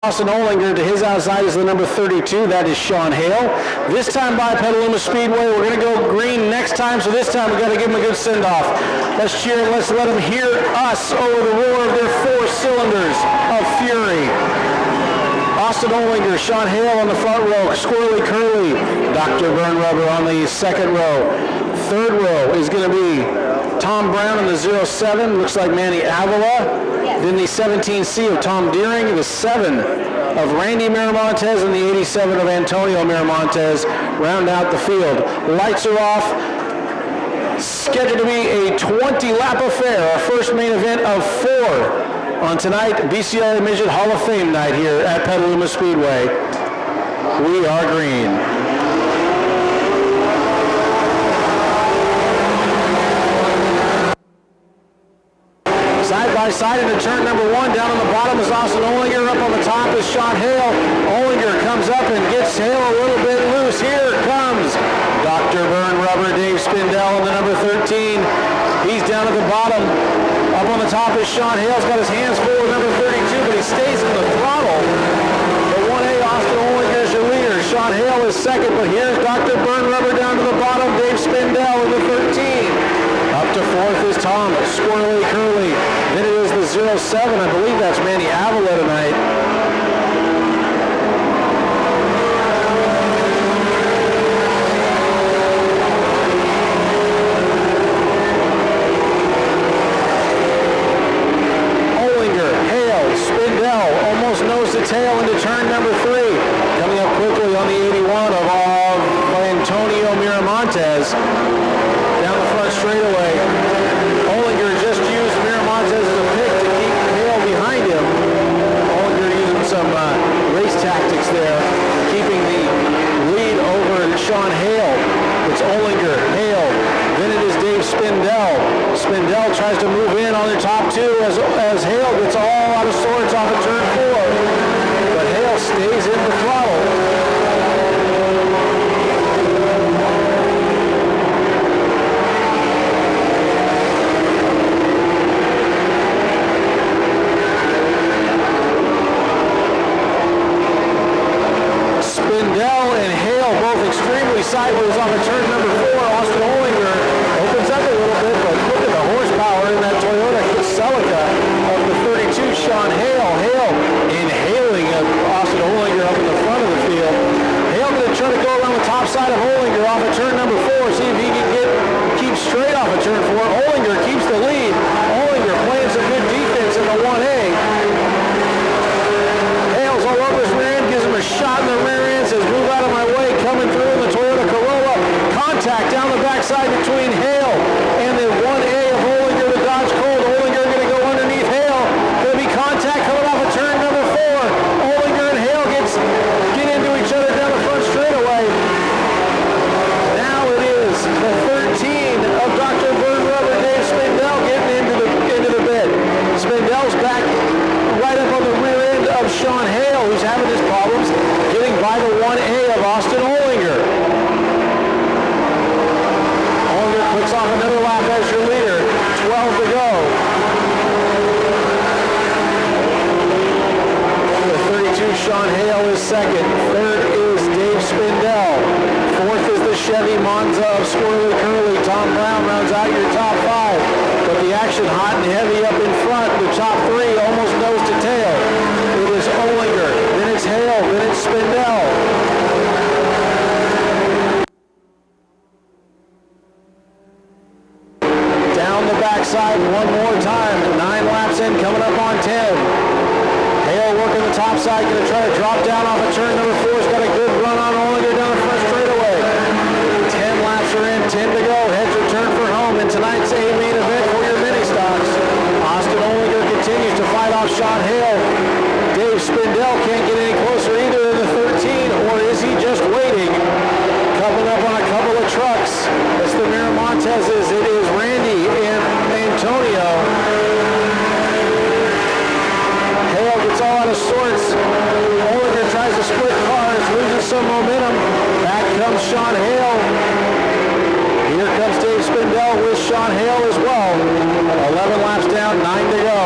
Austin Ohlinger. To his outside is the number 32. That is Sean Hale. This time by Petaluma Speedway. We're going to go green next time, so this time we've got to give them a good send-off. Let's cheer and let's let them hear us over the roar of their 4 cylinders of fury. Austin Ohlinger, Sean Hale on the front row, Squirrley, Curley, Dr. Burn Rubber on the second row. Third row is going to be Tom Brown in the 07, looks like Manny Avila. Then the 17C of Tom Deering, the 7 of Randy Miramontez, and the 87 of Antonio Miramontez round out the field. Lights are off. Scheduled to be a 20-lap affair, our first main event of 4 on tonight, BCLA Midget Hall of Fame night here at Petaluma Speedway. We are green. Side by side into turn number 1. Down on the bottom is Austin Ohlinger. Up on the top is Sean Hale. Ohlinger comes up and gets Hale a little bit loose. Here comes Dr. Burn Rubber, Dave Spindell on the number 13. He's down at the bottom. Up on the top is Sean Hale. He's got his hands full with number 32, but he stays in the throttle. The 1A, Austin Ohlinger is your leader. Sean Hale is second, but here's Dr. Burn Rubber down to the bottom. Dave Spindell in the 13. Up to 4th is Tom Squirrley, Curley. Then it is the 07. I believe that's Manny Avila tonight. Ohlinger, Hale, Spindell, almost nose to tail into turn number 3. Coming up quickly on the 81 of Antonio Miramontez. Down the front straightaway. Ohlinger just used Miramontez as a pick to keep Hale behind him. Ohlinger using some race tactics there, keeping the lead over Sean Hale. It's Ohlinger, Hale, then it is Dave Spindell. Spindell tries to move in on the top 2 as Hale gets all out of sorts off of turn 4. But Hale stays in the throttle. Spindell and Hale both extremely sideways on the turn number 4. Austin Ohlinger opens up a little bit, but look at the horsepower in that Toyota Celica of the 32, Sean Hale. Hale inhaling Austin Ohlinger up in the front of the field. Hale going to try to go around the top side of Ohlinger off of turn number 4, see if he can keep straight off of turn 4. Ohlinger keeps the lead. Ohlinger playing some good defense in the 1A. Hale's all over his rear end, gives him a shot in the rear end, says move out of my way, coming through in the Toyota Corolla. Contact down the backside between Hale and the 1A of Ohlinger, the Dodge Colt. Ohlinger going to go underneath Hale. Going to be contact coming off of turn number 4. Ohlinger and Hale get into each other down the front straightaway. Now it is the 13 of Dr. Burn Rubber, Dave Spindell getting into the bed. Spindell's back right up on the rear end of Sean Hale, who's having his problems getting by the 1A of Austin Ohlinger. Ohlinger clicks off another lap as your leader. 12 to go. The 32, Sean Hale is second. Third is Dave Spindell. Fourth is the Chevy Monza of Squirrley, Curley. Tom Brown rounds out your top 5. But the action hot and heavy up in front. The top 3 almost nose to tail. It is Ohlinger, then it's Hale, then it's Spindell. Down the backside one more time. 9 laps in, coming up on 10. Hale working the top side, going to try to drop down off of turn number 4. He's got a good run on Ohlinger down the front straightaway. 10 laps are in, 10 to go. Heads return for home in tonight's A main event for your mini stocks. Austin Ohlinger continues to fight off Sean Hale. Dave Spindell can't get any closer either in the 13, or is he just waiting? Coming up on a couple of trucks. It's the Miramontezes. It is Randy and Antonio. Hale gets all out of sorts. Ohlinger tries to split cars, loses some momentum. Back comes Sean Hale. Here comes Dave Spindell with Sean Hale as well. 11 laps down, 9 to go.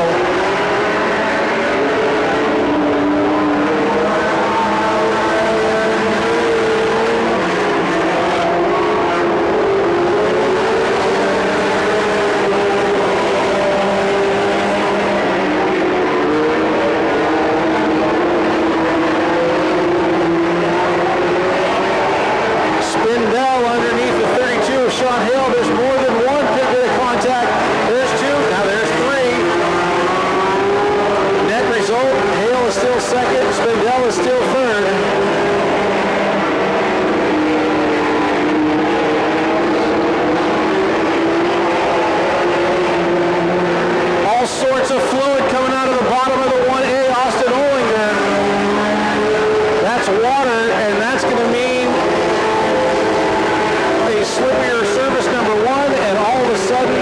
second. Spindell is still third. All sorts of fluid coming out of the bottom of the 1A Austin Ohlinger. That's water, and that's going to mean a slippier surface number 1, and all of a sudden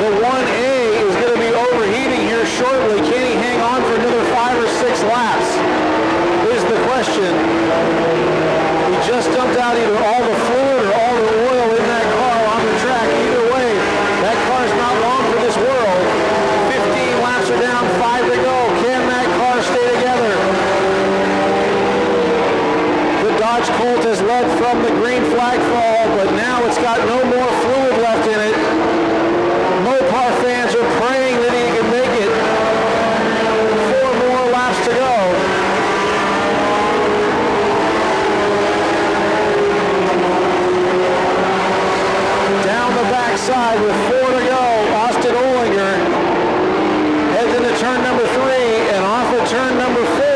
the 1A is going to be overheating here shortly. Can he hang on for another 5 or 6 laps? Is the question. He just dumped out either all the fluid or all the oil in that car on the track. Either way, that car's not long for this world. 15 laps are down, 5 to go. Can that car stay together? The Dodge Colt has led from the green flag fall, but now it's got no more fluid left in it. Mopar fans are praying that he can make it. 4 more laps to go. Down the backside with 4 to go, Austin Ohlinger heads into turn number 3 and off of turn number 4.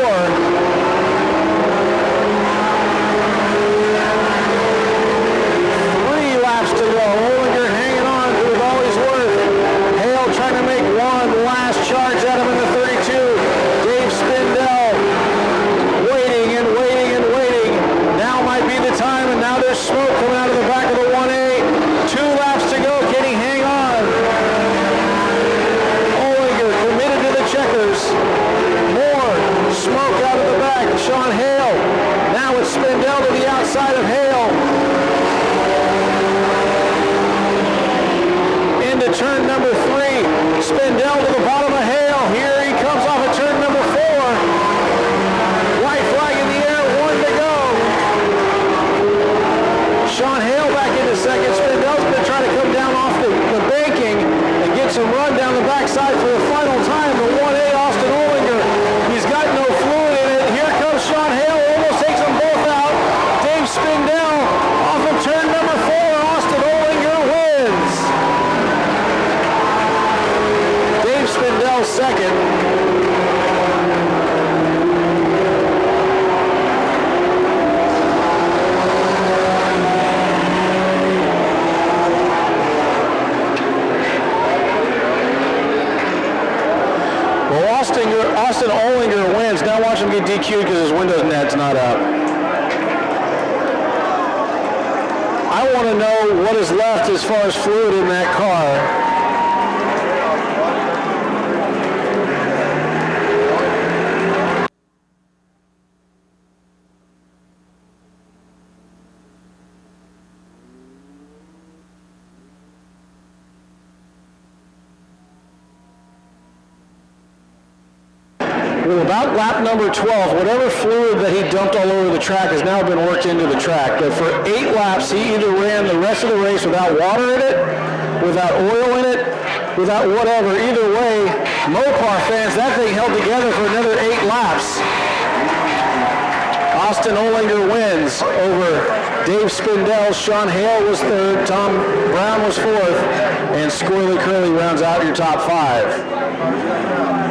3 laps to go. Ohlinger hanging on with all he's worth. Hale trying to make one last charge at him in the 32. Dave Spindell waiting and waiting and waiting. Now might be the time, and now there's smoke coming out of the back of the 1A. 2 laps to go. Can he hang on? Ohlinger committed to the checkers. More smoke out of the back. Sean Hale. Now it's Spindell to the outside of Hale. Into turn number 3. Spindell to the bottom of Hale. Here he comes off of turn number 4. White flag in the air, 1 to go. Sean Hale back into second. Spindell's going to try to come down off the banking and get some run down the backside for the final time. The 1A Austin Ohlinger, he's got no fluid in it. Here comes Sean Hale, almost takes them both out. Dave Spindell off of turn number 4. Austin Ohlinger wins. Dave Spindell second. Austin Ohlinger wins. Now watch him get DQ'd because his window net's not up. I want to know what is left as far as fluid in that car. Well, about lap number 12, whatever fluid that he dumped all over the track has now been worked into the track. But for 8 laps, he either ran the rest of the race without water in it, without oil in it, without whatever. Either way, Mopar fans, that thing held together for another 8 laps. Austin Ohlinger wins over Dave Spindell. Sean Hale was third, Tom Brown was fourth, and Squirrley Curley rounds out your top 5.